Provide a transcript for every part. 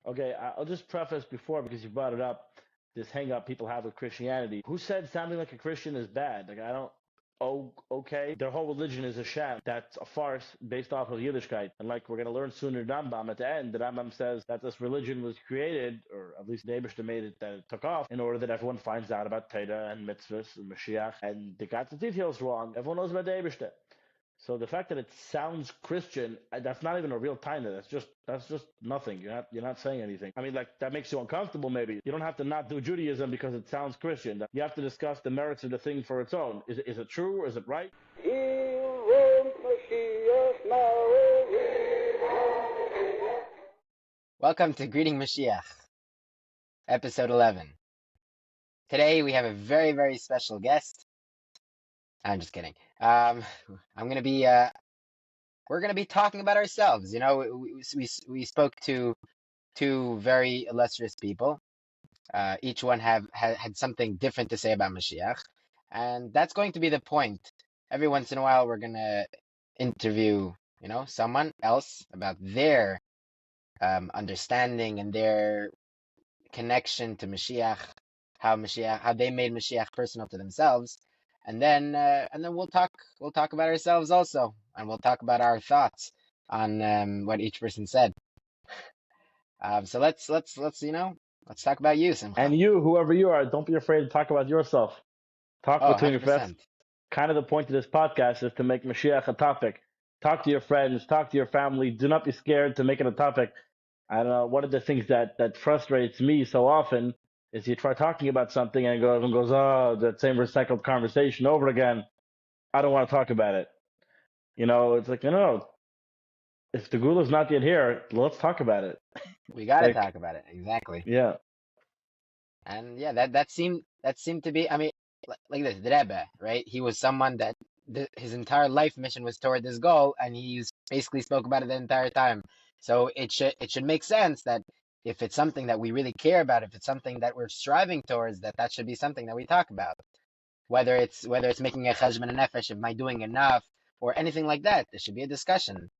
Okay, I'll just preface before because you brought it up. This hang up people have with Christianity. Who said sounding like a Christian is bad? Like I don't. Oh, okay. Their whole religion is a sham. That's a farce based off of Yiddishkeit. And like we're going to learn soon in Rambam at the end, the Rambam says that this religion was created, or at least the Eibishter made it, that it took off, in order that everyone finds out about Torah and mitzvahs and Mashiach. And they got the details wrong. Everyone knows about the Eibishter. So the fact that it sounds Christian, that's not even a real taina. That's just nothing. You're not saying anything. I mean, like that makes you uncomfortable. Maybe you don't have to not do Judaism because it sounds Christian. You have to discuss the merits of the thing for its own. Is it true? Is it right? Want Moshiach now. Welcome to Greeting Mashiach, episode 11. Today we have a very, very special guest. I'm just kidding. We're gonna be talking about ourselves. You know, we spoke to two very illustrious people. Each one had something different to say about Mashiach, and that's going to be the point. Every once in a while, we're gonna interview, someone else about their understanding and their connection to Mashiach, how they made Mashiach personal to themselves, and then we'll talk about ourselves also, and we'll talk about our thoughts on what each person said. So let's talk about you, Simcha. And you, whoever you are, don't be afraid to talk about yourself. Talk Oh, between your friends. 100%. Kind of the point of this podcast is to make Mashiach a topic. Talk to your friends, talk to your family. Do not be scared to make it a topic. I don't know. One of the things that frustrates me so often is you try talking about something and everyone goes, oh, that same recycled conversation over again. I don't want to talk about it. It's like, no, if the gula's not yet here, let's talk about it. We got to Like, talk about it. Exactly. yeah. And yeah, that seemed to be, I mean, like this, the Rebbe, right? He was someone that his entire life mission was toward this goal, and basically spoke about it the entire time. So it should make sense that if it's something that we really care about, if it's something that we're striving towards, that should be something that we talk about. Whether it's making a cheshbon and nefesh, am I doing enough, or anything like that, there should be a discussion.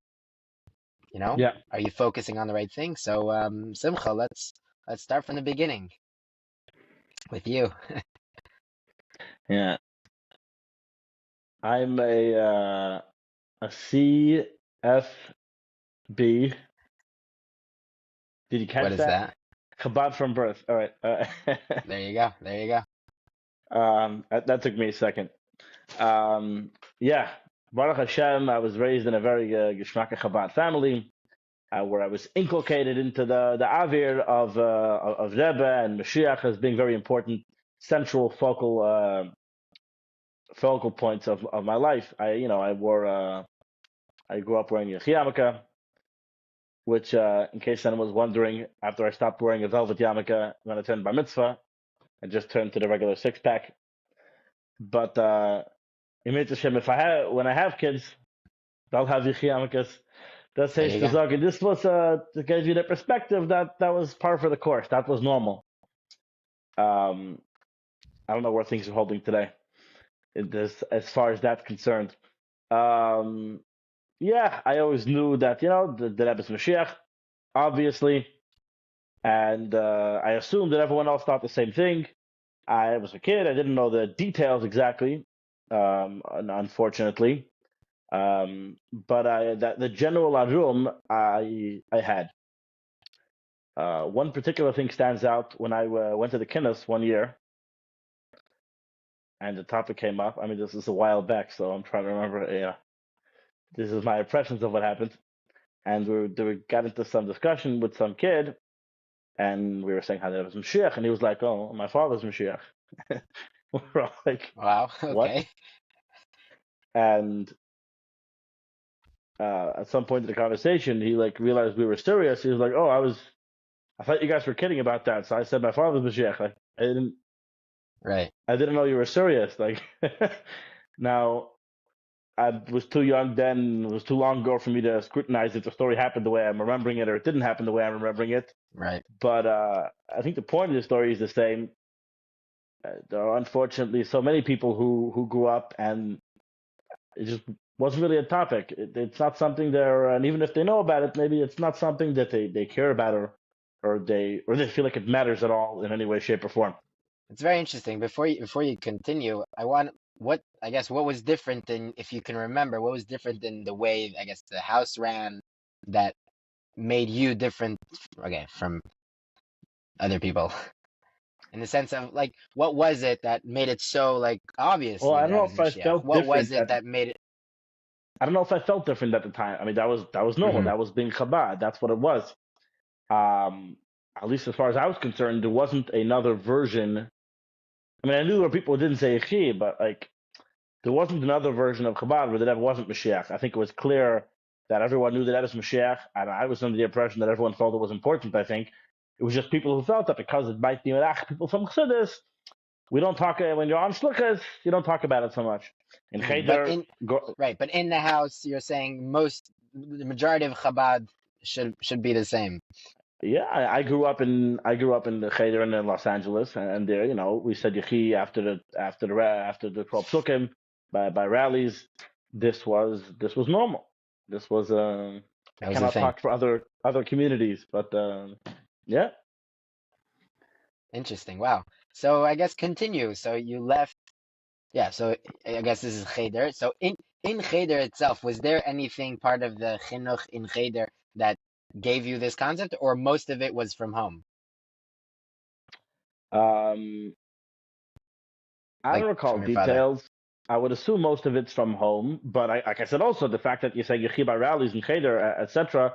Yeah. Are you focusing on the right thing? So, Simcha, let's start from the beginning with you. Yeah. I'm a CFB. Did you What catch is that? that? Chabad from birth. All right. There you go. There you go. That took me a second. Yeah. Baruch Hashem, I was raised in a very Geschmacke Chabad family, where I was inculcated into the avir of Rebbe and Mashiach as being very important, central focal points of my life. I grew up wearing a yarmulke, which, in case anyone was wondering, after I stopped wearing a velvet yarmulke when I turned bar mitzvah, I just turned to the regular six pack. But when I have kids, they'll have yarmulkes. Das There heißt you to go. sagen, this was to give you the perspective that was par for the course. That was normal. I don't know where things are holding today, as far as that's concerned. Um, yeah, I always knew that the Rebbe's Mashiach, obviously, and I assumed that everyone else thought the same thing. I was a kid; I didn't know the details exactly, unfortunately. But the general arum I had. One particular thing stands out when I went to the Kinnis one year, and the topic came up. I mean, this is a while back, so I'm trying to remember. Yeah, this is my impressions of what happened. And we got into some discussion with some kid, and we were saying how there was Mashiach, and he was like, "Oh, my father's Mashiach." We're all like, Wow. "What?" Okay. And at some point in the conversation, he like realized we were serious. He was like, "Oh, I thought you guys were kidding about that." So I said, "My father's Mashiach." Like, Right. I didn't know you were serious. Like, now I was too young then. It was too long ago for me to scrutinize if the story happened the way I'm remembering it or it didn't happen the way I'm remembering it. Right. But I think the point of the story is the same. There are unfortunately so many people who grew up and it just wasn't really a topic. It's not something and even if they know about it, maybe it's not something that they care about or they feel like it matters at all in any way, shape, or form. It's very interesting. Before you continue, what was different in, if you can remember, what was different in the way, I guess, the house ran that made you different, okay, from other people? In the sense of, like, what was it that made it so, like, Well, obviously I that don't I know was if I Mashiach? felt What was different it that made it? I don't know if I felt different at the time. I mean, that was normal. Hmm. That was being Chabad. That's what it was. Um, at least as far as I was concerned, there wasn't another version. I mean, I knew there were people who didn't say Yechi, but like there wasn't another version of Chabad where the Rebbe wasn't Mashiach. I think it was clear that everyone knew the Rebbe was Mashiach, and I was under the impression that everyone felt it was important. I think it was just people who felt that because it might be Merach, people from Chassidus, we don't talk when you're on Shluchas, you don't talk about it so much. In Hmm. But Cheder, in Right, but in the house, you're saying the majority of Chabad should be the same. yeah, I grew up in the Cheder in Los Angeles, and there, we said Yechi after the 12 Sukkim by rallies. This was normal. This was I That was the cannot thing. talk for other communities, but yeah. Interesting. Wow. So I guess continue. So you left. Yeah. So I guess this is Cheder. So in Cheder itself, was there anything part of the chinuch in Cheder that gave you this concept, or most of it was from home, Um, I like don't recall from your father? details. I would assume most of it's from home, but like I said, also the fact that you say Yechi by rallies and Cheder, etc.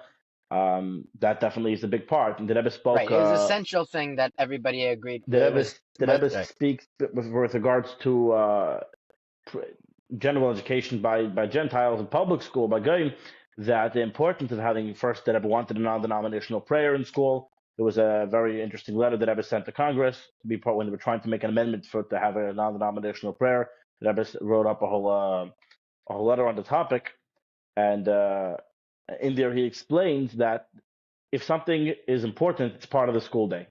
That definitely is a big part. And the Rebbe Right. spoke. It was a central thing that everybody agreed. The It Rebbe, was the most Rebbe right. speaks with regards to general education by Gentiles in public school, by Goyim, that the importance of having first the Rebbe wanted a non-denominational prayer in school. There was a very interesting letter that Rebbe sent to Congress to be part when they were trying to make an amendment for to have a non-denominational prayer. The Rebbe wrote up a whole letter on the topic, and in there he explains that if something is important, it's part of the school day.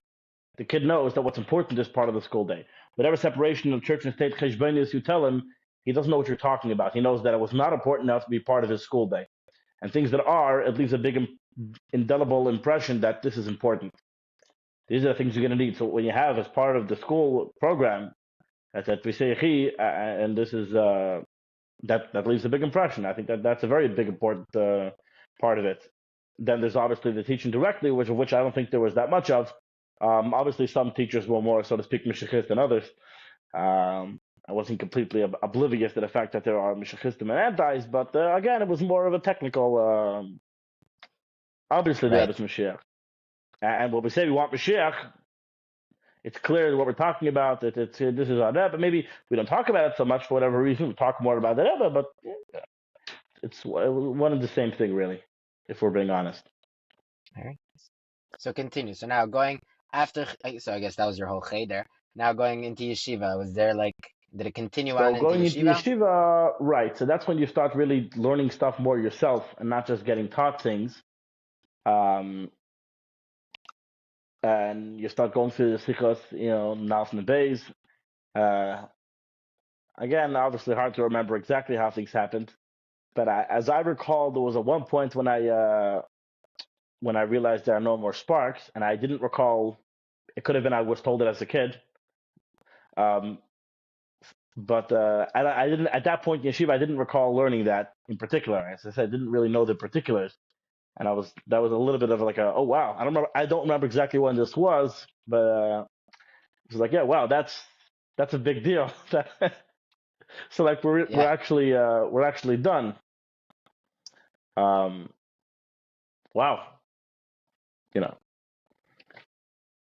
The kid knows that what's important is part of the school day. Whatever separation of church and state cheshbonius you tell him, he doesn't know what you're talking about. He knows that it was not important enough to be part of his school day. And things that are, it leaves a big indelible impression that this is important. These are the things you're going to need. So when you have as part of the school program that we say and this is that leaves a big impression. I think that's a very big important part of it. Then there's obviously the teaching directly, which I don't think there was that much of. Obviously, some teachers were more, so to speak, Mishachist than others. I wasn't completely oblivious to the fact that there are Mishachistim and antis, but again, it was more of a technical. Obviously, the Right. Rebbe's Mashiach. And when we say we want Mashiach, it's clear what we're talking about. That this is our Rebbe. Maybe we don't talk about it so much for whatever reason. We talk more about the Rebbe, but it's one and the same thing, really, if we're being honest. All right. So continue. So now going after. So I guess that was your whole Cheder. Now going into yeshiva, was there, like, did it continue So on into going into yeshiva? yeshiva, right? So that's when you start really learning stuff more yourself and not just getting taught things. Um, and you start going through the sikhos, Nalf and Bays. Uh, again, obviously hard to remember exactly how things happened, but as I recall, there was at one point when I realized there are no more sparks, and I didn't recall. It could have been I was told it as a kid. Um, but I didn't at that point in yeshiva. I didn't recall learning that in particular. As I said, I didn't really know the particulars, and that was a little bit of like a oh wow. I don't remember exactly when this was, but it was like yeah wow that's a big deal. So like Yeah. we're actually done. Um, wow, you know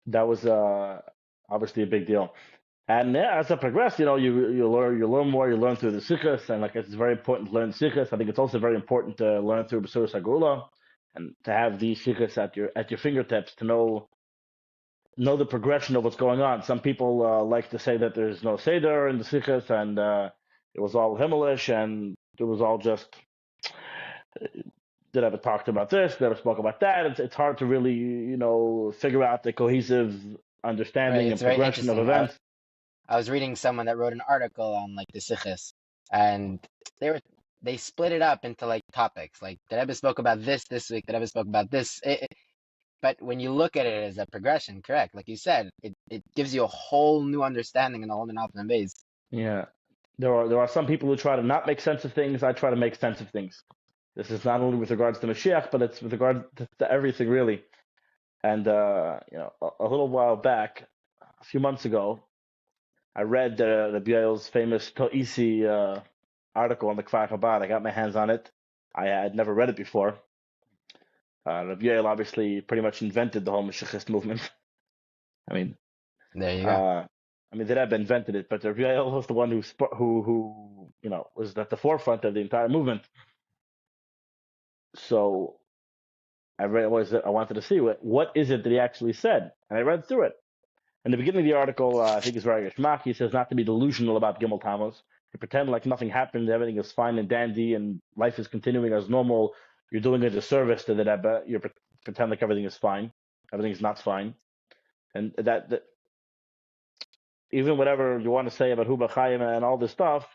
that was obviously a big deal. And yeah, as I progress, you learn more, you learn through the sikhs, and like it's very important to learn sikhs. I think it's also very important to learn through Basur Sagula, and to have these sikhs at your fingertips to know the progression of what's going on. Some people like to say that there's no seder in the sikhs, and it was all Himmelish, and it was all just did ever talked about this, did ever spoke about that. It's hard to really figure out the cohesive Right. understanding It's and very progression of interesting. events. I was reading someone that wrote an article on, like, the Sikhs, and they were they split it up into, like, topics. Like, the Rebbe spoke about this week. The Rebbe spoke about this. But when you look at it as a progression, correct, like you said, it gives you a whole new understanding and a whole new option base. Yeah. There are some people who try to not make sense of things. I try to make sense of things. This is not only with regards to Mashiach, but it's with regard to everything really. And a little while back, a few months ago, I read the Biel's famous To'isi article on the Kfar Chabad. I got my hands on it. I had never read it before. Rabbi Yael obviously pretty much invented the whole Mashiachist movement. I mean, There you go. the Rebbe invented it, but Rabbi Yael was the one who was at the forefront of the entire movement. So I wanted to see what is it that he actually said, and I read through it. In the beginning of the article, I think it's very Geschmack. He says not to be delusional about Gimel Tammuz, to pretend like nothing happened, everything is fine and dandy, and life is continuing as normal. You're doing a disservice to the Rebbe. You pretend like everything is fine. Everything is not fine, and that even whatever you want to say about Huba Chaim and all this stuff,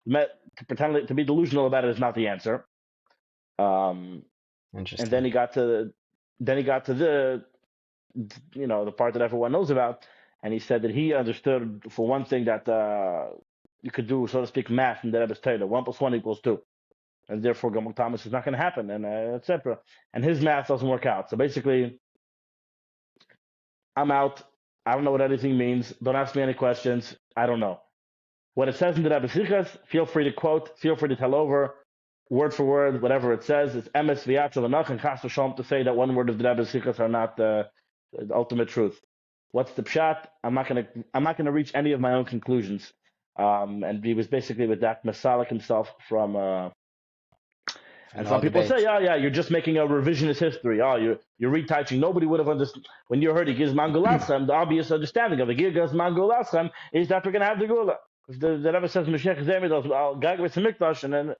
to pretend to be delusional about it is not the answer. Interesting. And then he got to the the part that everyone knows about, and he said that he understood, for one thing, that you could do, so to speak, math in the Rebbe's Torah. 1 + 1 = 2, and therefore Gomel Thomas is not going to happen, and etc. And his math doesn't work out. So basically, I'm out. I don't know what anything means. Don't ask me any questions. I don't know. What it says in the Rebbe's Sichos, feel free to quote, feel free to tell over, word for word, whatever it says. It's emes v'yatzel anach and chas v'shalom to say that one word of the Rebbe's Sichos are not the ultimate truth. What's the pshat? I'm not gonna reach any of my own conclusions. And he was basically with that Masalik himself from. And some people say, yeah, you're just making a revisionist history. Oh, you're retouching. Nobody would have understood when you heard he gives Mangulasem. The obvious understanding of the Gigas Mangulasem is that we're gonna have the Gula. The Rebbe says Mashiach Zemidos, I'll gag with Mikdash, and then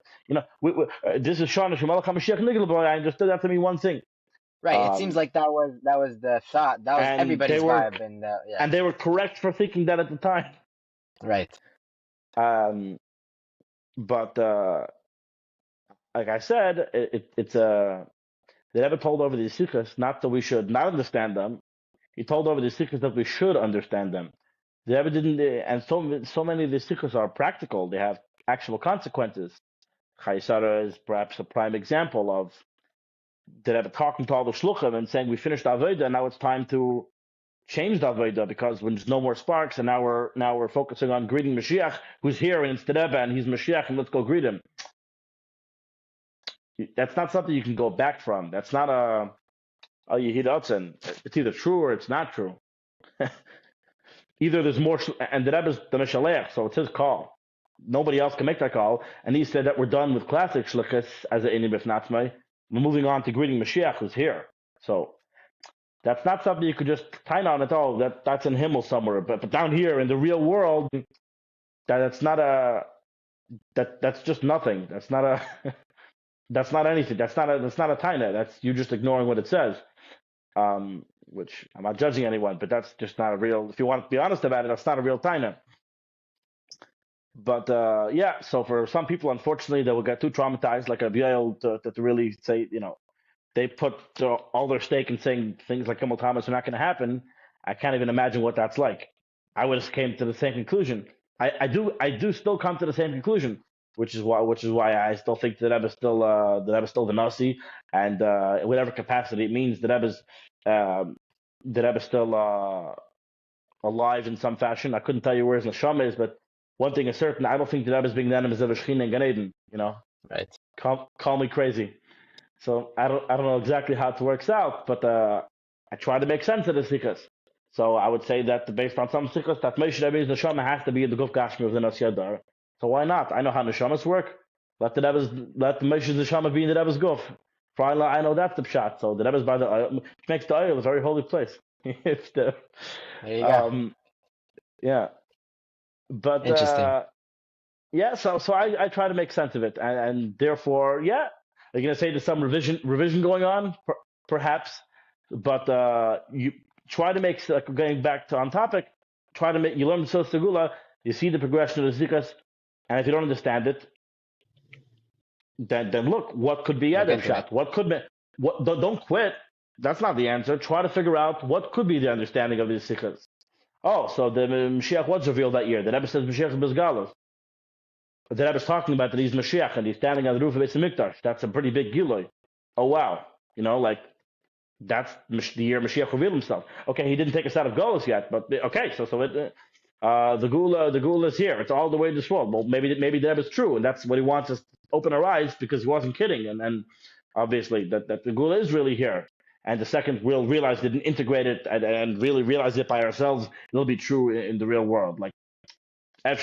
this is Shana Shemalach Mashiach Nigel. I understood that to mean one thing. Right. It seems like that was the thought. That was everybody's vibe, and yeah. And they were correct for thinking that at the time. Right. But like I said, it's the Rebbe told over the Sikhs not that we should not understand them. He told over the Sikhs that we should understand them. The Rebbe didn't, and so many of the Sikhs are practical. They have actual consequences. Chaysara is perhaps a prime example of the Rebbe talking to all the shluchim and saying we finished Avodah, and now it's time to change the Avodah because when there's no more sparks, and now we're focusing on greeting Mashiach, who's here, and it's the Rebbe, and he's Mashiach, and let's go greet him. That's not something you can go back from. That's not a Yehid Otzen. It's either true or it's not true. Either there's more, and the Rebbe's the Meshalech, so it's his call. Nobody else can make that call. And he said that we're done with classic shlichus as an inim b'fnatzmai. We're moving on to greeting Mashiach, who's here. So that's not something you could just tie on at all. That's in Himmel somewhere. But down here in the real world, that's just nothing. That's not anything. That's not a taina. That's you just ignoring what it says. Which I'm not judging anyone, but that's just not a real. If you want to be honest about it, that's not a real taina. But so for some people, unfortunately, they will get too traumatized, like a Biel, to really say, they put all their stake in saying things like Gimel Thomas are not going to happen. I can't even imagine what that's like. I would have came to the same conclusion. I do still come to the same conclusion, which is why I still think that Rebbe still the Nasi, and whatever capacity it means, that Rebbe's still alive in some fashion. I couldn't tell you where his neshama is, but one thing is certain: I don't think the Rebbe is being the enemies of a Shechina in Gan Eden. Right. Call me crazy. So I don't know exactly how it works out, but I try to make sense of the sikhs. So I would say that based on some sikhs, that Moshe Rabbeinu's neshama has to be in the Guf Gashmi of the Nasi Adar. So why not? I know how neshamas work. Let the Moshe's neshama be in the Rebbe's Guf. For Allah, I know that's the pshat. So the Rebbe's by the oil, which makes the oil a very holy place. There you go. Yeah. But interesting. So I try to make sense of it, and therefore, yeah, you're gonna say there's some revision going on, perhaps, but you try to make, like, going back to on topic, you learn the Segula, you see the progression of the Zikas, and if you don't understand it, then look what could be added shot. What could be, don't quit. That's not the answer. Try to figure out what could be the understanding of these sikhs. Oh, so the Mashiach was revealed that year. The Rebbe says Mashiach is Bezgalos. The Rebbe is talking about that he's Mashiach and he's standing on the roof of Beis Hamikdash. That's a pretty big giloi. Oh wow, like that's the year Mashiach revealed himself. Okay, he didn't take us out of Golos yet, but okay, so the Gula is here. It's all the way to this world. Well, maybe the Rebbe is true, and that's what he wants us to open our eyes because he wasn't kidding, and obviously that the Gula is really here. And the second we'll realize didn't integrate it and really realize it by ourselves, it'll be true in the real world. Like like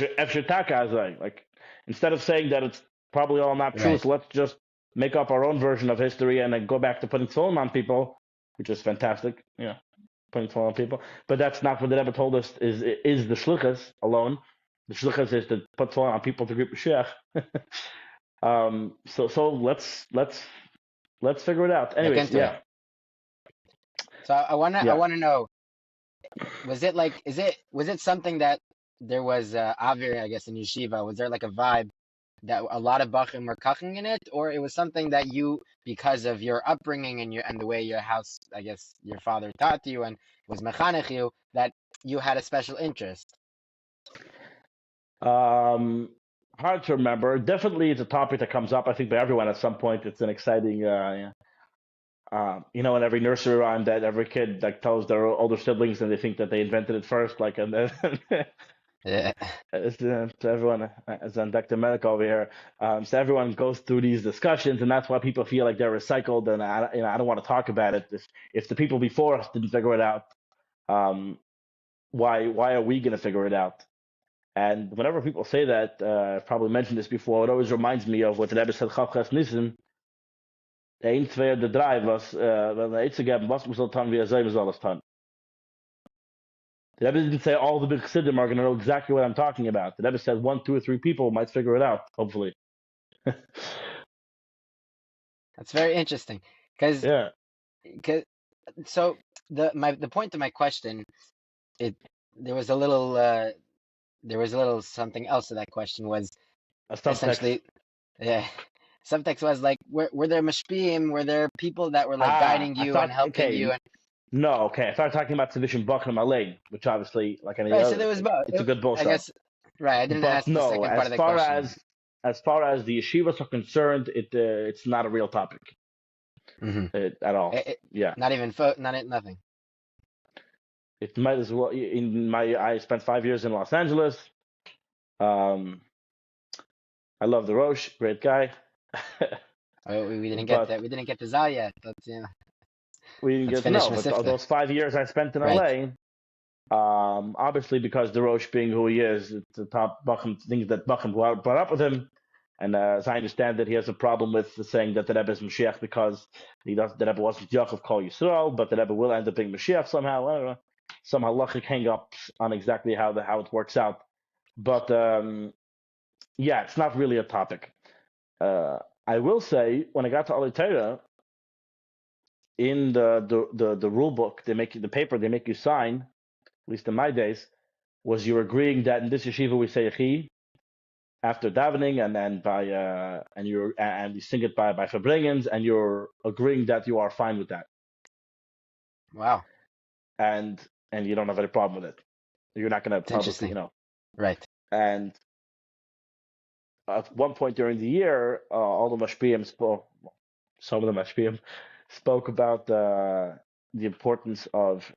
instead of saying that it's probably all not true, Right. so let's just make up our own version of history and then go back to putting tefillin on people, which is fantastic. Yeah, putting tefillin on people. But that's not what the Rebbe told us is the shlichus alone. The shlichus is to put tefillin on people to greet Mashiach. So let's figure it out. Anyways, yeah. It. So I wanna know, was it something that there was Avir, I guess, in yeshiva? Was there like a vibe that a lot of bachim were kaching in it, or it was something that you, because of your upbringing and the way your house, I guess, your father taught you and was mechanech you, that you had a special interest? Hard to remember. Definitely, it's a topic that comes up. I think by everyone at some point. It's an exciting. In every nursery rhyme that every kid like tells their older siblings and they think that they invented it first, like and then Yeah. so everyone as on Dr. Medical over here. So everyone goes through these discussions, and that's why people feel like they're recycled. And I don't want to talk about it. If the people before us didn't figure it out, why are we going to figure it out? And whenever people say that, I've probably mentioned this before. It always reminds me of what the Rebbe said, Chavchas Nissen. Eén, twee, de drie was, wel iets gegeben, was moest dan weer zijn, was alles done. The Rebbe didn't say all the big chassidim are going to know exactly what I'm talking about. The Rebbe said 1, 2, or 3 people might figure it out, hopefully. That's very interesting, because Yeah. So the point of my question, there was a little something else to that question, was A subtext. essentially, yeah, subtext was like, were there mashpiyim, were there people that were like guiding you and helping you? No, okay. I started talking about Tzivishim Bachim Malay, which obviously, like any Right, other, so there was both. it's a good bullshit. I guess, right, I didn't But ask the no, second part of the question. as far as the yeshivas are concerned, it's not a real topic at all. Yeah. Not even nothing. It might as well. I spent 5 years in Los Angeles. I love the Roche, great guy. We didn't get that. We didn't get the Zal yet. We didn't get but those 5 years I spent in LA. Obviously, because the Roche being who he is, it's the top Bacham things that Bacham brought up with him. And as I understand it, he has a problem with saying that the Rebbe is Mashiach because the Rebbe wasn't Yaakov Kol Yisrael, but the Rebbe will end up being Mashiach somehow. I don't know. Some halachic hang-ups on exactly how it works out. But yeah, it's not really a topic. I will say, when I got to Ali Torah, in the rule book, they make you the paper they make you sign, at least in my days, was you're agreeing that in this yeshiva we say Yechi after davening, and then and you sing it by Fabrengens, and you're agreeing that you are fine with that. Wow. And you don't have any problem with it. You're not going to publicly, Right. And at one point during the year, all the mashpiyim some of the mashpiyim spoke about the importance of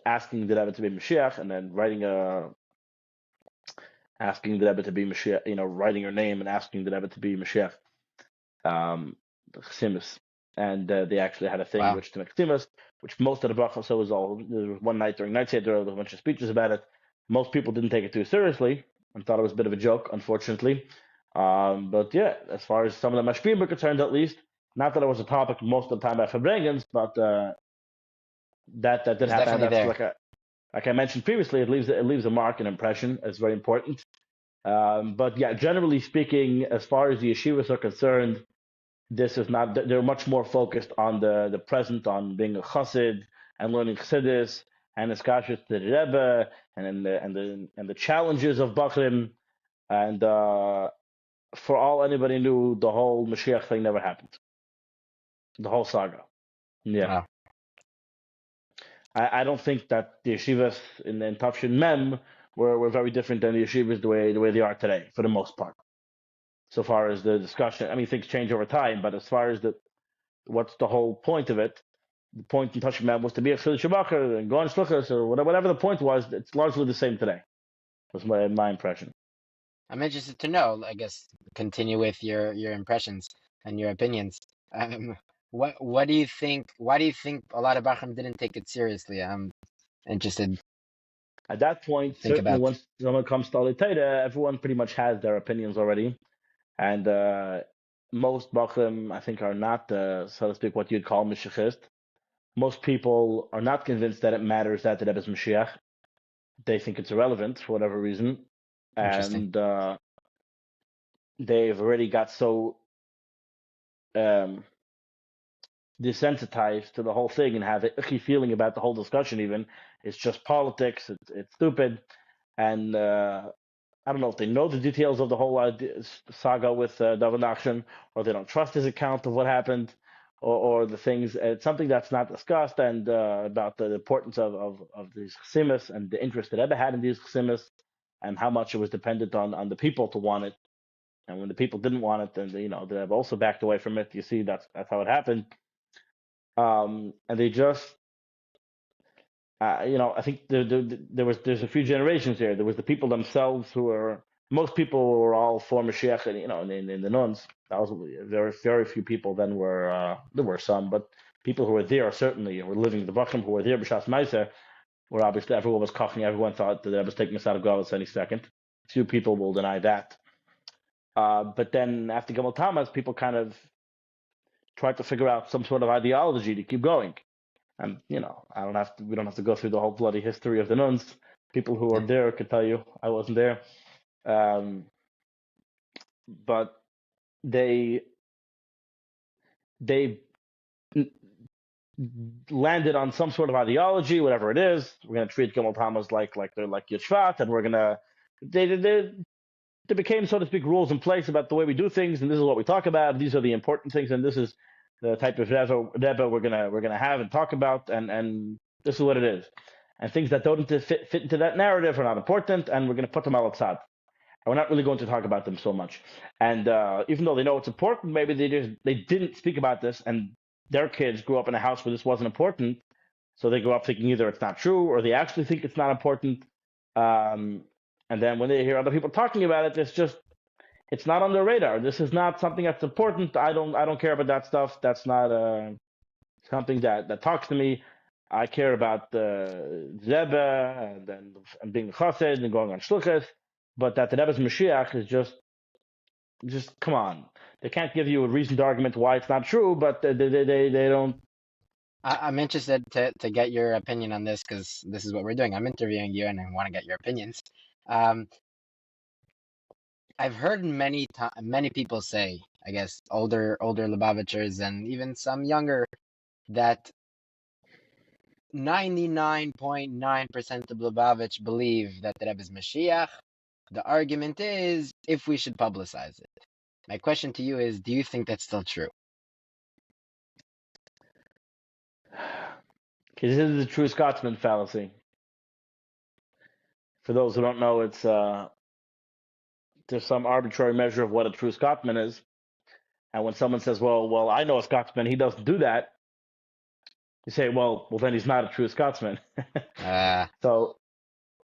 asking the Rebbe to be Mashiach, and then asking the Rebbe to be Mashiach, writing your name and asking the Rebbe to be Mashiach, the Chasimus. And they actually had a thing which to make Chasimus, which most of the brachos, so was all, there was one night during Night Seder, there was a bunch of speeches about it. Most people didn't take it too seriously and thought it was a bit of a joke, unfortunately. But yeah, as far as some of the mashpiyim were concerned, at least, not that it was a topic most of the time by Fabrengens, but that did happen. That's like I mentioned previously, it leaves a mark, an impression. It's very important. But yeah, generally speaking, as far as the yeshivas are concerned, this is not. They're much more focused on the present, on being a chassid and learning chassidus and eskashus to the Rebbe and the challenges of Bachrim. And for all anybody knew, the whole Mashiach thing never happened. The whole saga. Yeah. Wow. I don't think that the yeshivas in Tafshin Mem were very different than the yeshivas the way they are today, for the most part. So far as the discussion, I mean, things change over time, but as far as what's the whole point of it? The point in Tafshin Mem was to be a Chil Shabachar and go on Shluchas or whatever the point was. It's largely the same today. Was my impression. I'm interested to know, I guess, continue with your impressions and your opinions. What do you think? Why do you think a lot of Bachram didn't take it seriously? I'm interested At that to point, think certainly about. once someone comes to Alitaida, everyone pretty much has their opinions already. And most Bachrim, I think, are not, so to speak, what you'd call Mashiachist. Most people are not convinced that it matters that the Rebbe is Mashiach. They think it's irrelevant for whatever reason. Interesting. And they've already got so um, desensitized to the whole thing and have an icky feeling about the whole discussion even. It's just politics. It's stupid. And I don't know if they know the details of the whole saga with David Nachshon, or they don't trust his account of what happened, or the things. It's something that's not discussed, and about the importance of these chesimus and the interest that Rebbe had in these chesimus, and how much it was dependent on the people to want it. And when the people didn't want it, then the Rebbe also backed away from it. You see, that's how it happened. And they just I think there's a few generations here. There was the people themselves who were most people were all for Mashiach, and in the nuns. That was very very few people then were there were some, but people who were there certainly were living the Bachim who were there b'shas Meiser were obviously everyone was coughing. Everyone thought that I was taking us out of Galus any second. Few people will deny that. But then after Gimel Tamas, people kind of tried to figure out some sort of ideology to keep going. And we don't have to go through the whole bloody history of the nuns. People who are Yeah. there could tell you. I wasn't there. But they they landed on some sort of ideology, whatever it is. We're going to treat Gimel Tamas like they're like Yishvat, and we're going to they became, so to speak, rules in place about the way we do things, and this is what we talk about. These are the important things, and this is the type of Rebbe we're gonna have and talk about, and this is what it is. And things that don't fit into that narrative are not important, and we're gonna put them outside. And we're not really going to talk about them so much. And even though they know it's important, maybe they didn't speak about this, and their kids grew up in a house where this wasn't important, so they grow up thinking either it's not true or they actually think it's not important. Um, and then when they hear other people talking about it, it's not on their radar. This is not something that's important. I don't care about that stuff. That's not something that talks to me. I care about the Rebbe and being chassid and going on shluchas, but that the Rebbe's Mashiach is just come on. They can't give you a reasoned argument why it's not true, but they don't. I'm interested to get your opinion on this because this is what we're doing. I'm interviewing you and I want to get your opinions. Um, I've heard many people say, I guess older Lubavitchers and even some younger, that 99.9% of Lubavitch believe that the Rebbe is Mashiach. The argument is if we should publicize it. My question to you is, do you think that's still true? Because this is the true Scotsman fallacy. For those who don't know, it's there's some arbitrary measure of what a true Scotsman is. And when someone says, "Well, I know a Scotsman, he doesn't do that," you say, "Well, then he's not a true Scotsman." Uh, So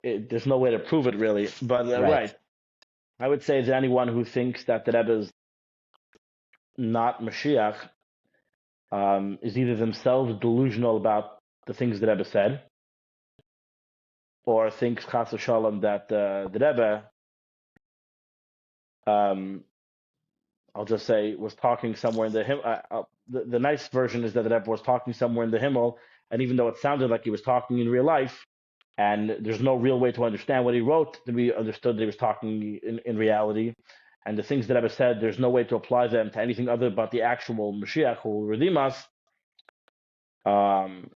there's no way to prove it really. But right. right, I would say that anyone who thinks that the Rebbe is not Mashiach is either themselves delusional about the things the Rebbe said, or thinks Chas v'Shalom that the Rebbe, um, I'll just say, was talking somewhere in the Himmel. The nice version is that the Rebbe was talking somewhere in the Himmel, and even though it sounded like he was talking in real life, and there's no real way to understand what he wrote to be understood that he was talking in reality. And the things that Rebbe said, there's no way to apply them to anything other but the actual Mashiach who will redeem us. Um,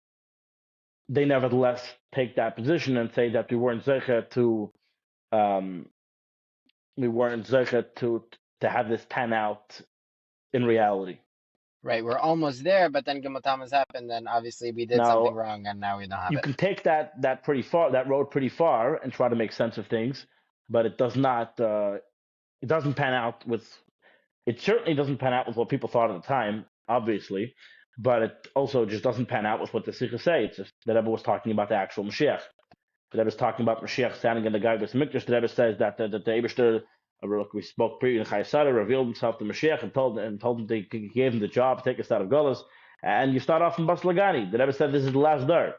they nevertheless take that position and say that um, we weren't zeicha to have this pan out in reality. Right, we're almost there, but then Gimel Tammuz happened, and obviously we did something Now, wrong, and now we don't have you it. can take that road pretty far and try to make sense of things, but it does not. It doesn't pan out with. It certainly doesn't pan out with what people thought at the time, obviously, but it also just doesn't pan out with what the Sikha say. It's just that Rebbe was talking about the actual Mashiach. The Rebbe is talking about Mashiach standing in the Gag Mikdash. The Rebbe says that the Eberster, like we spoke previously, in Chayesara, revealed himself to Mashiach and told him he gave him the job to take us out of Golas. And you start off in Bas Lagani. The Rebbe said this is the last dar.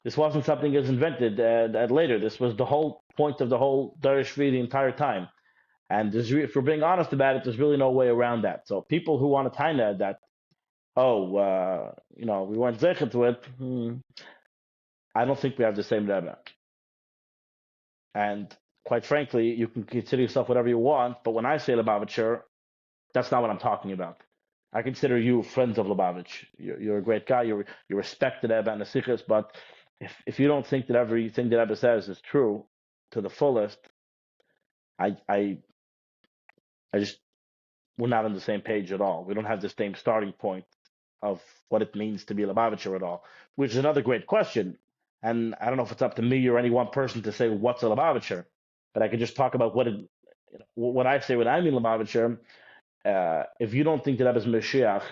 This wasn't something that was invented later. This was the whole point of the whole Dar Shvi the entire time. And if we're being honest about it, there's really no way around that. So people who want to tie that, we weren't zeichet to it, I don't think we have the same Rebbe. And quite frankly, you can consider yourself whatever you want, but when I say Lubavitcher, that's not what I'm talking about. I consider you friends of Lubavitch. You're a great guy. You respect the Rebbe and the Sikhs, but if you don't think that everything that Rebbe says is true to the fullest, I just we're not on the same page at all. We don't have the same starting point of what it means to be a Lubavitcher at all, which is another great question. And I don't know if it's up to me or any one person to say what's a Lubavitcher, but I could just talk about what I say when I mean Lubavitcher. If you don't think that is Mashiach,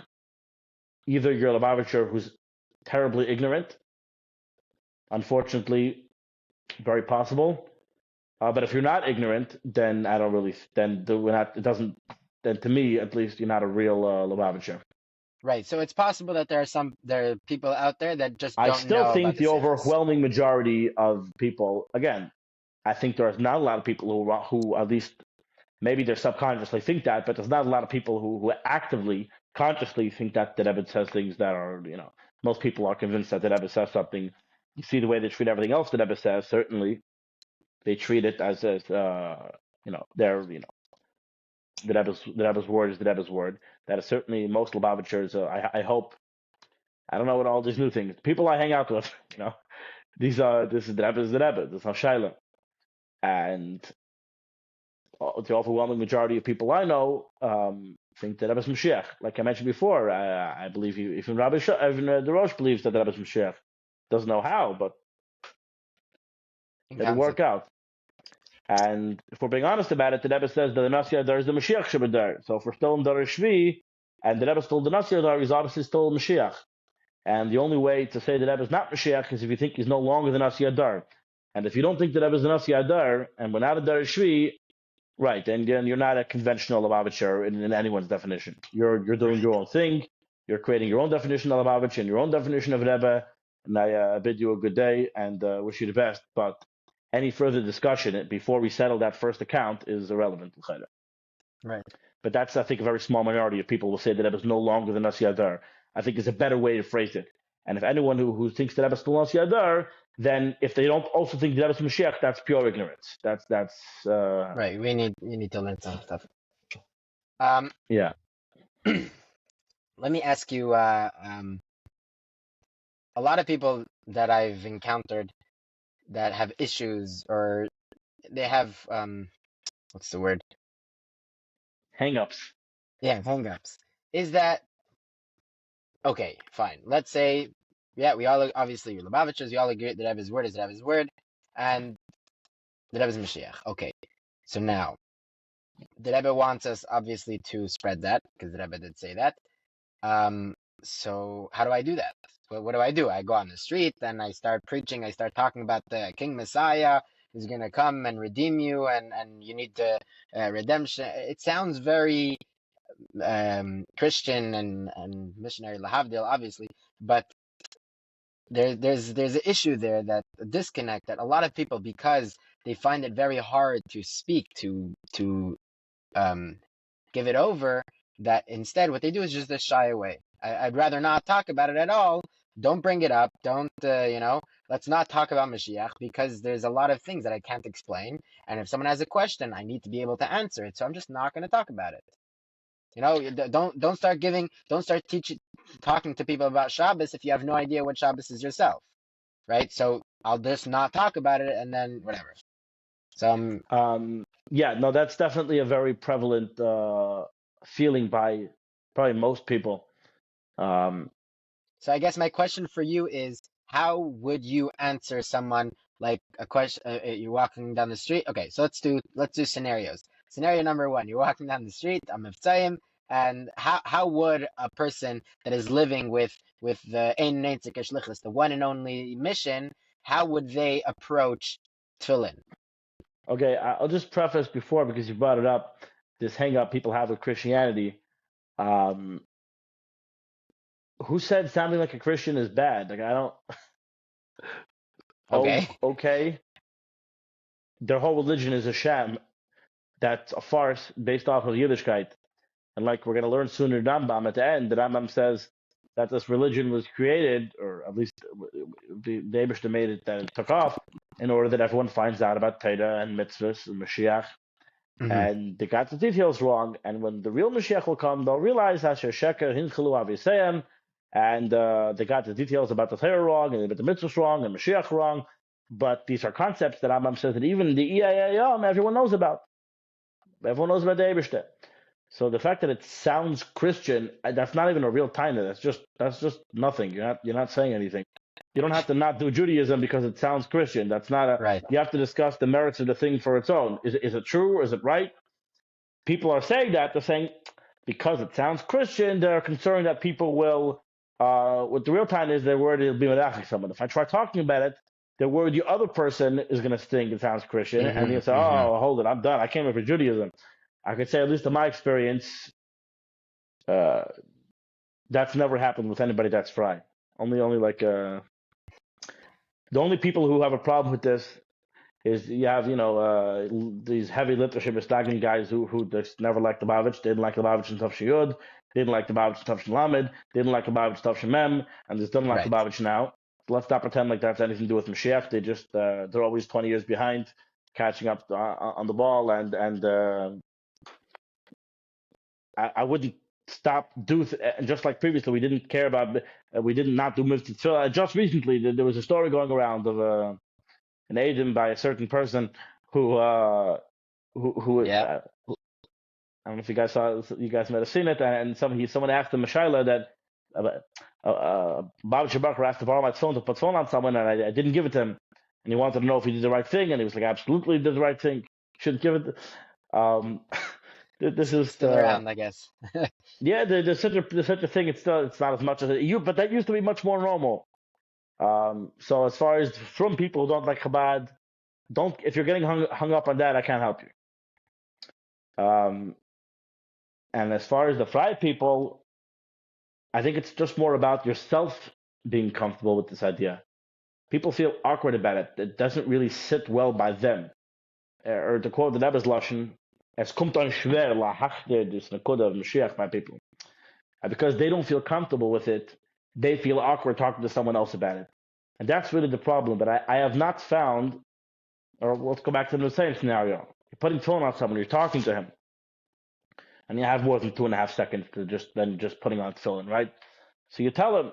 either you're a Lubavitcher who's terribly ignorant, unfortunately, very possible. But if you're not ignorant, then I don't really. Then we're not. It doesn't. Then to me, at least, you're not a real Lubavitcher. Right, so it's possible that there are people out there that just I don't still know about think the the Sikhs. overwhelming majority of people, again, I think there's not a lot of people who at least maybe they subconsciously think that, but there's not a lot of people who actively, consciously think that Rebbe says things that are, most people are convinced that Rebbe says something. You see the way they treat everything else that Rebbe says, certainly they treat it as they're, the Rebbe's word is the Rebbe's word. That is certainly most Lubavitchers, I hope, I don't know what all these new things, people I hang out with, this is the Rebbe, this is Hashaila. And the overwhelming majority of people I know think that Rebbe's Mashiach. Like I mentioned before, I believe even the Rosh believes that Rebbe's Mashiach. Doesn't know how, but In it'll work concept. out. And if we're being honest about it, the Rebbe says that the Nasi Adar is the Mashiach Shabbat. So if we're still in Dar Shvi, and the Rebbe still the Nasi Adar, he's obviously still Mashiach. And the only way to say that Rebbe is not Mashiach is if you think he's no longer the Nasi Adar. And if you don't think that Rebbe is the Nasi Adar, and we're not a Dar Shvi, right, and then you're not a conventional Lubavitcher in anyone's definition. You're doing your own thing. You're creating your own definition of Lubavitch and your own definition of Rebbe. And I bid you a good day and wish you the best. But any further discussion before we settle that first account is irrelevant. Right. But that's, I think, a very small minority of people will say that Rebbe is no longer the Nasi Adar. I think is a better way to phrase it. And if anyone who thinks that Rebbe is still Nasi Adar, then if they don't also think that Rebbe is Mashiach, that's pure ignorance. That's Right. You need to learn some stuff. Um, yeah. Let me ask you. A lot of people that I've encountered that have issues or they have what's the word? Hang-ups. Yeah, hang-ups. Is that okay? Fine. Let's say, yeah, we all obviously we're Lubavitchers. We all agree that Rebbe's word is Rebbe's word, and the Rebbe's Mashiach. Okay. So now the Rebbe wants us obviously to spread that because the Rebbe did say that. So how do I do that? What do I do? I go on the street and I start preaching. I start talking about the King Messiah who's going to come and redeem you, and you need to redemption. It sounds very Christian and missionary lahavdil, obviously, but there's an issue there, that a disconnect that a lot of people, because they find it very hard to speak to give it over, that instead what they do is just to shy away. I'd rather not talk about it at all. Don't bring it up. Don't, let's not talk about Mashiach because there's a lot of things that I can't explain. And if someone has a question, I need to be able to answer it. So I'm just not going to talk about it. Don't start talking to people about Shabbos if you have no idea what Shabbos is yourself, right? So I'll just not talk about it and then whatever. So Yeah, no, that's definitely a very prevalent feeling by probably most people. Um, So I guess my question for you is, how would you answer someone like a question? You're walking down the street. Okay, so let's do scenarios. Scenario number one: you're walking down the street. I'm Miftaim, and how would a person that is living with the Ein Neitzik Shlichus, the one and only mission, how would they approach tefillin? okay, I'll just preface before because you brought it up. This hang up people have with Christianity. Um, who said sounding like a Christian is bad? Like I don't. Oh, Okay, okay. Their whole religion is a sham. That's a farce based off of Yiddishkeit. And like we're going to learn soon in Rambam at the end, the Rambam says that this religion was created, or at least the Eibishter made it that it took off, in order that everyone finds out about Torah and mitzvahs and Mashiach. hmm And they got the details wrong. And when the real Mashiach will come, they'll realize Asher Sheker Hinchelu Avisayim, and they got the details about the Torah wrong, and about the mitzvahs wrong, and Mashiach wrong. But these are concepts that Rambam says that even the EIAM, everyone knows about. Everyone knows about the Eibishter. So the fact that it sounds Christian, that's not even a real taina. That's just nothing. You're not saying anything. You don't have to not do Judaism because it sounds Christian. That's not a. right. You have to discuss the merits of the thing for its own. Is it true? Is it right? People are saying that. They're saying because it sounds Christian, they're concerned that people will. What the real time is, they're worried it'll be medachik someone. If I try talking about it, they're worried the other person is going to think it sounds Christian, and hmm they'll say, hmm "Oh, hold it, I'm done. I came here for Judaism." I could say, at least in my experience, uh, that's never happened with anybody that's fry. Only like the only people who have a problem with this is you have these heavy literature staggering guys who just never liked the Lubavitch, didn't like the Lubavitch and Tafshin Yud, didn't like the Lubavitch and Tafshin Lamed, didn't like the Lubavitch and Tafshin Mem, and just don't like the Right. Lubavitch now. So let's not pretend like that's anything to do with Mashiach. They just they're always 20 years behind, catching up on the ball, and I wouldn't stop and just like previously we didn't care about we did not do mitzvah. Just recently there was a story going around of an agent by a certain person who Yeah. I don't know if you guys might have seen it, and someone asked him Mashaila that Bob Shabakar asked to borrow my phone to put phone on someone, and I didn't give it to him, and he wanted to know if he did the right thing, and he was like, absolutely did the right thing, shouldn't give it. Um, this is Still around, I guess. yeah, there's such a thing. It's not as much as but that used to be much more normal. So as far as from people who don't like Chabad, don't if you're getting hung up on that, I can't help you. And as far as the fried people, I think it's just more about yourself being comfortable with this idea. People feel awkward about it. It doesn't really sit well by them. Or to quote the Rebbe's Lashon, es kommt an schwer la hachte dus nakoda of Mashiach, my people. And because they don't feel comfortable with it, they feel awkward talking to someone else about it. And that's really the problem. But I have not found, or let's go back to the same scenario. You're putting phone on someone, you're talking to him, and you have more than 2.5 seconds to just putting on tefillin, right? So you tell him,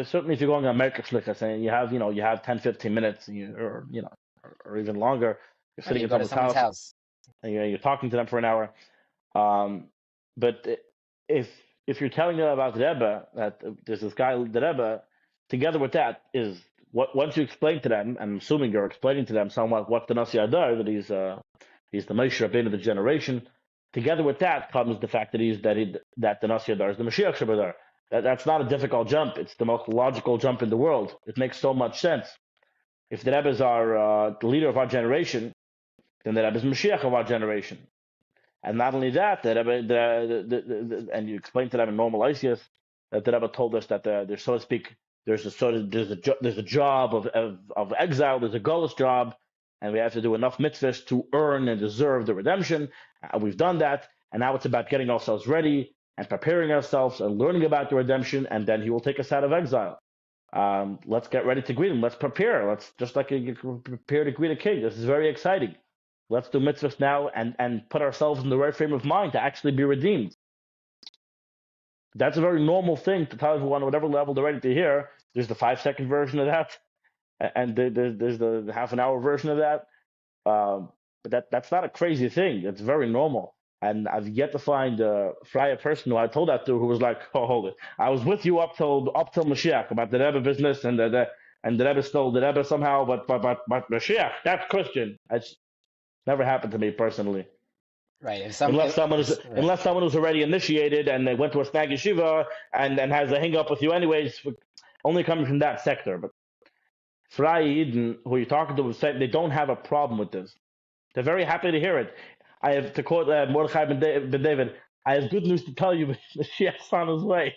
certainly if you're going on America Shlichus and you have 10, 15 minutes, or even longer, you're Right. sitting You in go to someone's someone's house house. and you're talking to them for an hour. But if you're telling them about the Rebbe, that there's this guy, the Rebbe, together with that is what once you explain to them, and I'm assuming you're explaining to them somewhat what the Nasi Adar, that he's the Moshe Rabbeinu of the generation. Together with that comes the fact that the Nasi Adar is the Mashiach Shabadar. That's not a difficult jump. It's the most logical jump in the world. It makes so much sense. If the Rebbe is the leader of our generation, then the Rebbe is Mashiach of our generation. And not only that, and you explain to them in normal ICS that the Rebbe told us that there's, so to speak, there's a job of exile, there's a Golos job, and we have to do enough mitzvahs to earn and deserve the redemption. We've done that, and now it's about getting ourselves ready and preparing ourselves and learning about the redemption, and then He will take us out of exile. Let's get ready to greet Him. Let's prepare. Let's just like you prepare to greet a king. This is very exciting. Let's do mitzvahs now and put ourselves in the right frame of mind to actually be redeemed. That's a very normal thing to tell everyone, whatever level they're ready to hear. There's the 5 second version of that, and there's the half an hour version of that. But that's not a crazy thing. It's very normal. And I've yet to find a Freya person who I told that to who was like, "Oh, hold it, I was with you up till Mashiach about the Rebbe business and the Rebbe stole the Rebbe somehow, but Mashiach, that's Christian." It's never happened to me personally, Right. Right. unless someone who's already initiated and they went to a snag yeshiva and has a hang up with you anyways, only coming from that sector. But Freya Eden, who you're talking to, said they don't have a problem with this. They're very happy to hear it. I have to quote Mordechai ben David. I have good news to tell you. Mashiach's on his way.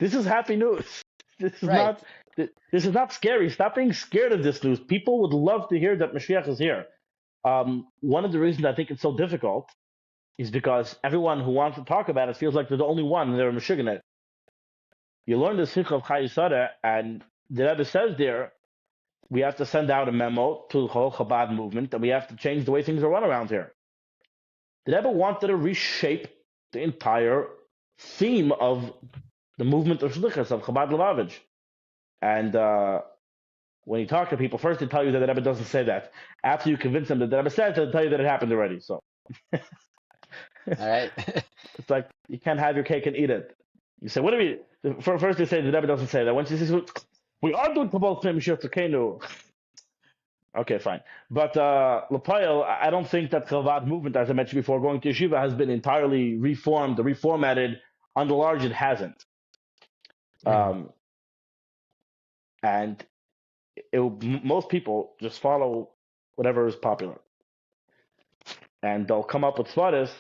This is happy news. This is Right. not. This is not scary. Stop being scared of this news. People would love to hear that Mashiach is here. One of the reasons I think it's so difficult is because everyone who wants to talk about it feels like they're the only one and they're a Meshuggah. You learn the Simcha of Chayesara, and the Rebbe says there we have to send out a memo to the whole Chabad movement, and we have to change the way things are run around here. The Rebbe wanted to reshape the entire theme of the movement of Shlichus, of Chabad Lubavitch. And when you talk to people, first they tell you that the Rebbe doesn't say that. After you convince them that the Rebbe says, they'll tell you that it happened already. So All right. it's like you can't have your cake and eat it. You say, what do we? First they say the Rebbe doesn't say that. Once he says, we are doing Kabbalah Mashiach Tzedekenu. Okay, fine. But L'Poel, I don't think that Chabad movement, as I mentioned before, going to yeshiva has been entirely reformed or reformatted. On the large, it hasn't. And most people just follow whatever is popular. And they'll come up with svaras.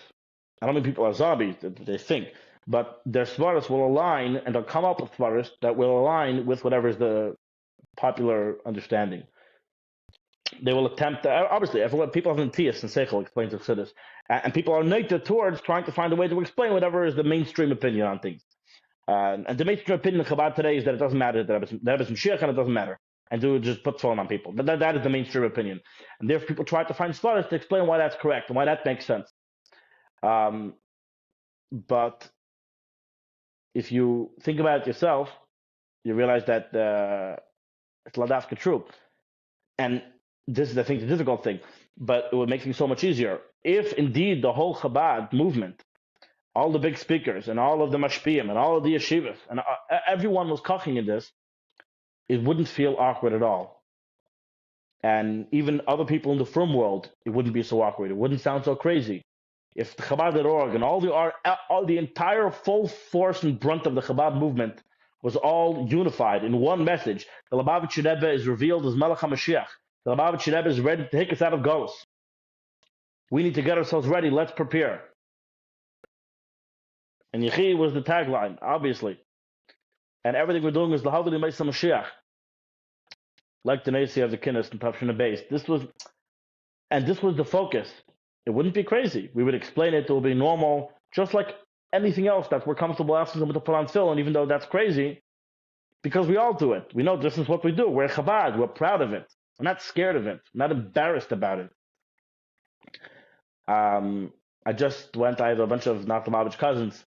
I don't mean people are zombies, they think. But their svaras will align, and they'll come up with svaras that will align with whatever is the popular understanding. They will attempt to, obviously, everyone, people have Ntias and Seichel explains Chassidus, and people are naked towards trying to find a way to explain whatever is the mainstream opinion on things. And the mainstream opinion of Chabad today is that it doesn't matter that Rebbe is Mashiach and it doesn't matter, and to just put phone on people. But that is the mainstream opinion, and therefore people try to find scholars to explain why that's correct and why that makes sense. But if you think about it yourself, you realize that it's ladafka true, and this is, I think, the difficult thing, but it would make things so much easier. If indeed the whole Chabad movement, all the big speakers and all of the mashpiyim and all of the yeshivas, and everyone was talking in this, it wouldn't feel awkward at all. And even other people in the frum world, it wouldn't be so awkward. It wouldn't sound so crazy. If the Chabad.org and all the entire full force and brunt of the Chabad movement was all unified in one message, the Lubavitcher Rebbe is revealed as Melech HaMashiach. The Lubavitcher Rebbe is ready to take us out of Golus. We need to get ourselves ready. Let's prepare. And Yechi was the tagline, obviously. And everything we're doing is the Havli Meisa Mashiach. Like the Nasi of the Kinnis and Tafshin base. This was the focus. It wouldn't be crazy. We would explain it. It will be normal, just like anything else that we're comfortable asking them to put on film. And even though that's crazy, because we all do it. We know this is what we do. We're Chabad. We're proud of it. We're not scared of it. We're not embarrassed about it. I just went. I have a bunch of Nachman cousins.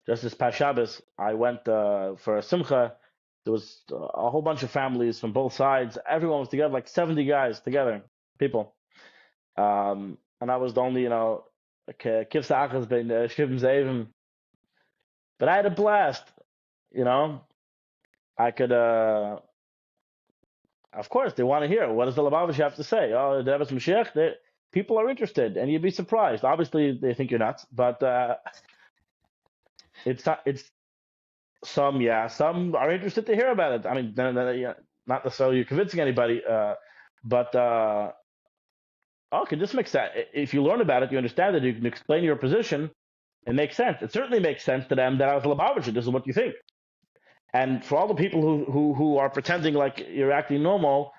Just this past Shabbos, I went for a Simcha. There was a whole bunch of families from both sides. Everyone was together, like 70 guys together, people. And I was the only, Kif Sa'achas bein Shivim Zeivim. But I had a blast, I could, of course, they want to hear. What does the Lubavitch have to say? Oh, the Rebbe's Mashiach? People are interested, and you'd be surprised. Obviously, they think you're nuts, but it's some are interested to hear about it. I mean, not necessarily you're convincing anybody, but okay, this makes sense. If you learn about it, you understand it, you can explain your position, it makes sense. It certainly makes sense to them that I was a Lubavitcher. This is what you think. And for all the people who are pretending like you're acting normal,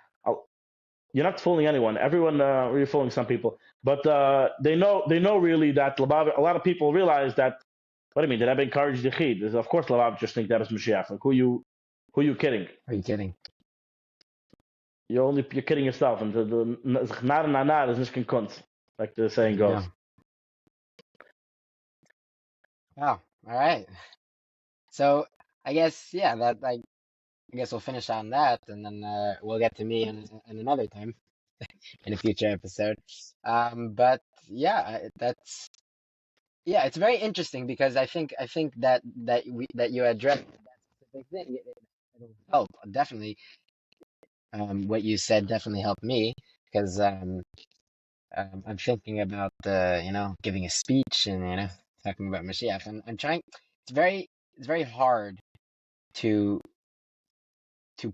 you're not fooling anyone. Everyone, you're fooling some people, but they know really that Lubavitch. A lot of people realize that. What do you mean? Did I encourage the Chid? Of course, Lubavitch just think that is Mashiach. Like, who you kidding? Are you kidding? You're kidding yourself. And the nar na nar is nicht kunst, like the saying goes. Wow. All right. So I guess I guess we'll finish on that, and then we'll get to me in another time in a future episode. But yeah, Yeah, it's very interesting because I think that that you addressed that specific thing. It'll help definitely. What you said definitely helped me because I'm thinking about giving a speech and talking about Mashiach, and I'm trying. It's very hard to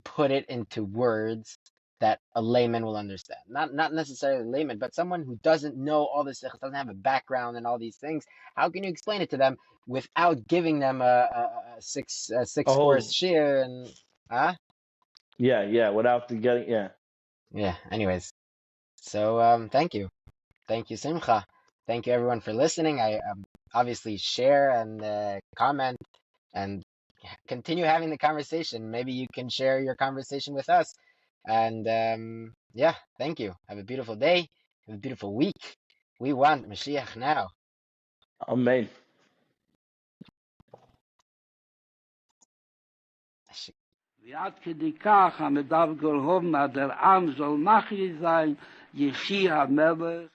put it into words that a layman will understand. Not necessarily a layman, but someone who doesn't know all this, doesn't have a background and all these things. How can you explain it to them without giving them a A six course whole, share and yeah, without the getting, yeah. yeah. Anyways, so thank you, Simcha. Thank you everyone for listening. I obviously share and comment and continue having the conversation. Maybe you can share your conversation with us. And yeah, thank you. Have a beautiful day. Have a beautiful week. We want Mashiach now. Amen. ועד כדי כך המדב גולהוב der עם soll nachri sein, יחי המלך.